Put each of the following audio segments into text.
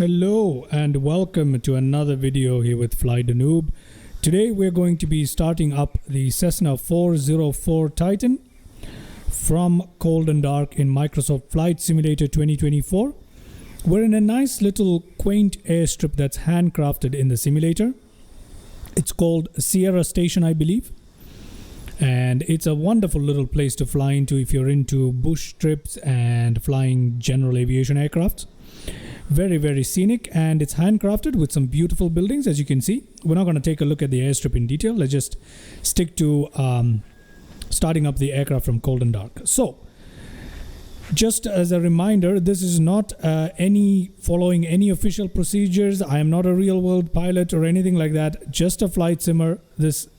Hello and welcome to another video here with FlyDeNoob. Today we're going to be starting up the Cessna 404 Titan from Cold and Dark in Microsoft Flight Simulator 2024. We're in a nice little quaint airstrip that's handcrafted in the simulator. It's called Sierra Station, I believe. And it's a wonderful little place to fly into if you're into bush trips and flying general aviation aircraft. Very scenic, and it's handcrafted with some beautiful buildings. As you can see, we're not going to take a look at the airstrip in detail. Let's just stick to starting up the aircraft from Cold and Dark. So just as a reminder, this is not following any official procedures. I am not a real world pilot or anything like that, just a flight simmer. This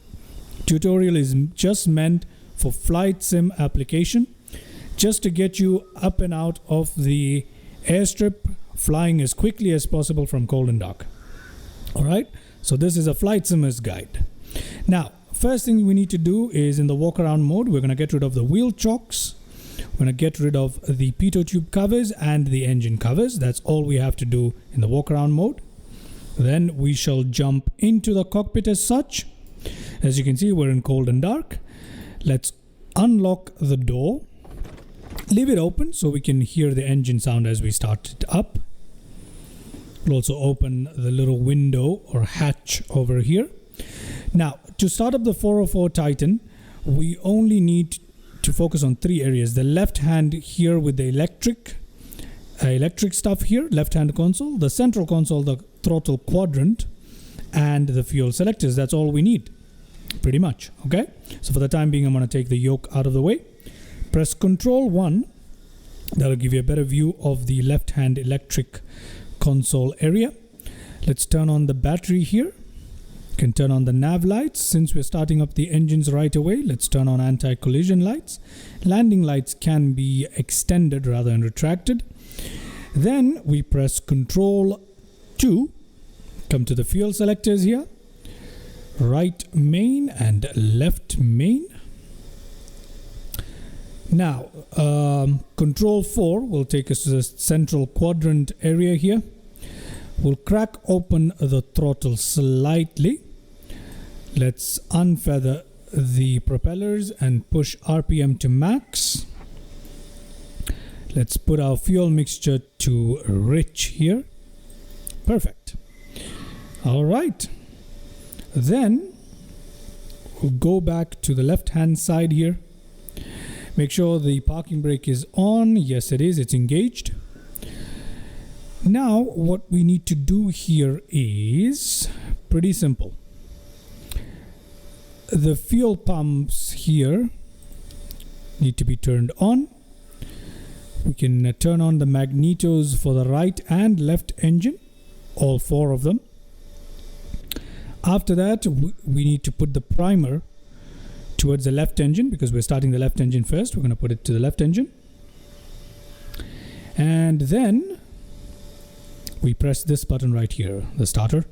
tutorial is just meant for flight sim application, just to get you up and out of the airstrip, flying as quickly as possible from Cold and Dark. All right, so this is a flight simmer's guide. Now, first thing we need to do is in the walk around mode, we're going to get rid of the wheel chocks. We're going to get rid of the pitot tube covers and the engine covers. That's all we have to do in the walk around mode. Then we shall jump into the cockpit as such. As you can see, we're in Cold and Dark. Let's unlock the door. Leave it open so we can hear the engine sound as we start it up. We'll also open the little window or hatch over here. Now, to start up the 404 Titan, we only need to focus on three areas. The left hand here with the electric stuff here, left hand console, the central console, the throttle quadrant, and the fuel selectors. That's all we need, pretty much. Okay, so for the time being, I'm going to take the yoke out of the way. Press Control 1. That'll give you a better view of the left hand electric console area. Let's turn on the battery here. You can turn on the nav lights. Since we're starting up the engines right away, let's turn on anti-collision lights. Landing lights can be extended rather than retracted. Then we press Control 2. Come to the fuel selectors here. Right main and left main. Now, Control 4 will take us to the central quadrant area here. We'll crack open the throttle slightly. Let's unfeather the propellers and push RPM to max. Let's put our fuel mixture to rich here. Perfect. All right. Then we'll go back to the left-hand side here. Make sure the parking brake is on. Yes, it is. It's engaged. Now, what we need to do here is pretty simple. The fuel pumps here need to be turned on. We can turn on the magnetos for the right and left engine, all four of them. After that, we need to put the primer towards the left engine, because we're starting the left engine first. We're going to put it to the left engine. And then we press this button right here, the starter.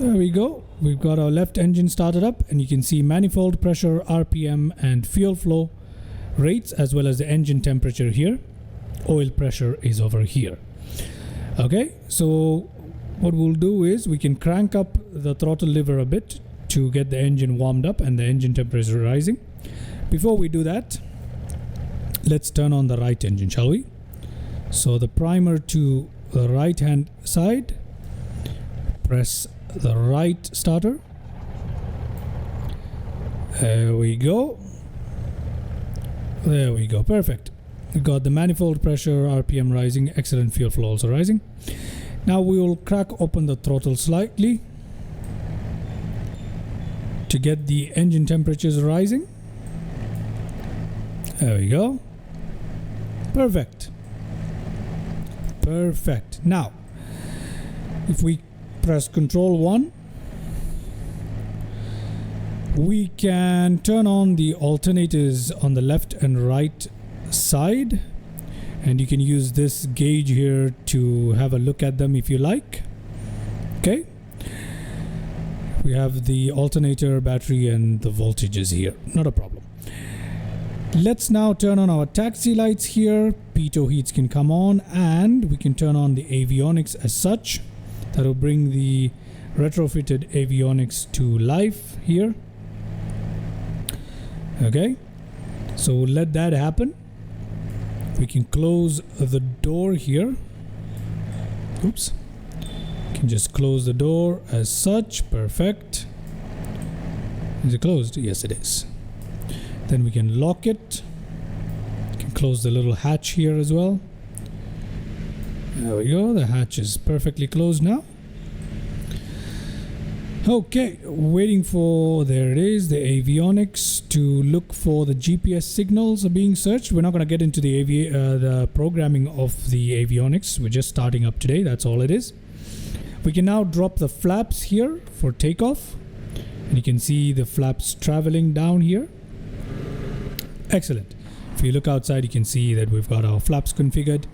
There we go. We've got our left engine started up, and you can see manifold pressure, RPM, and fuel flow rates, as well as the engine temperature here. Oil pressure is over here. Okay, so what we'll do is we can crank up the throttle lever a bit to get the engine warmed up and the engine temperature rising. Before we do that, let's turn on the right engine, shall we? So the primer to the right hand side, press the right starter. There we go. There we go, perfect. We got the manifold pressure, RPM rising, excellent fuel flow also rising. Now we will crack open the throttle slightly to get the engine temperatures rising. There we go. Perfect. Perfect. Now, if we press Control 1, we can turn on the alternators on the left and right side. And you can use this gauge here to have a look at them if you like. Okay. We have the alternator, battery, and the voltages here. Not a problem. Let's now turn on our taxi lights here. pitot heats can come on, and we can turn on the avionics as such. That will bring the retrofitted avionics to life here. Okay, so we'll let that happen. We can close the door here. Oops. Can just close the door as such. Perfect. Is it closed? Yes, it is. Then we can lock it. Can close the little hatch here as well. There we go. The hatch is perfectly closed now. Okay, waiting for, there it is, the avionics to look for the GPS signals are being searched. We're not going to get into the programming of the avionics. We're just starting up today. That's all it is. We can now drop the flaps here for takeoff. And you can see the flaps traveling down here. Excellent. If you look outside, you can see that we've got our flaps configured.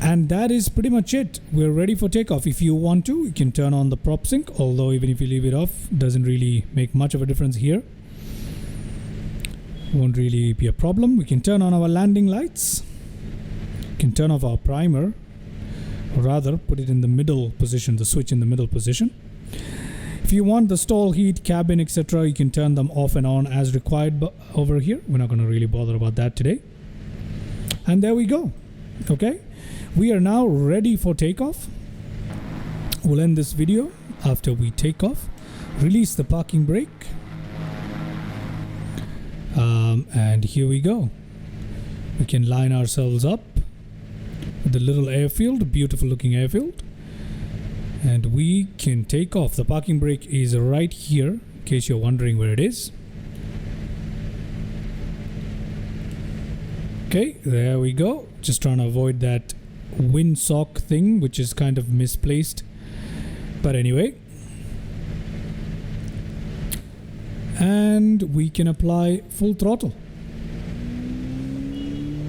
And that is pretty much it. We're ready for takeoff. If you want to, you can turn on the prop sync, although even if you leave it off, doesn't really make much of a difference here. Won't really be a problem. We can turn on our landing lights. We can turn off our primer, or rather put it in the middle position, the switch in the middle position. If you want the stall heat, cabin, etc., you can turn them off and on as required over here. We're not going to really bother about that today. And there we go. Okay. We are now ready for takeoff. We'll end this video after we take off. Release the parking brake. And here we go. We can line ourselves up with the little airfield, beautiful looking airfield. And we can take off. The parking brake is right here, in case you're wondering where it is. Okay, there we go. Just trying to avoid that windsock thing, which is kind of misplaced, but anyway. And we can apply full throttle.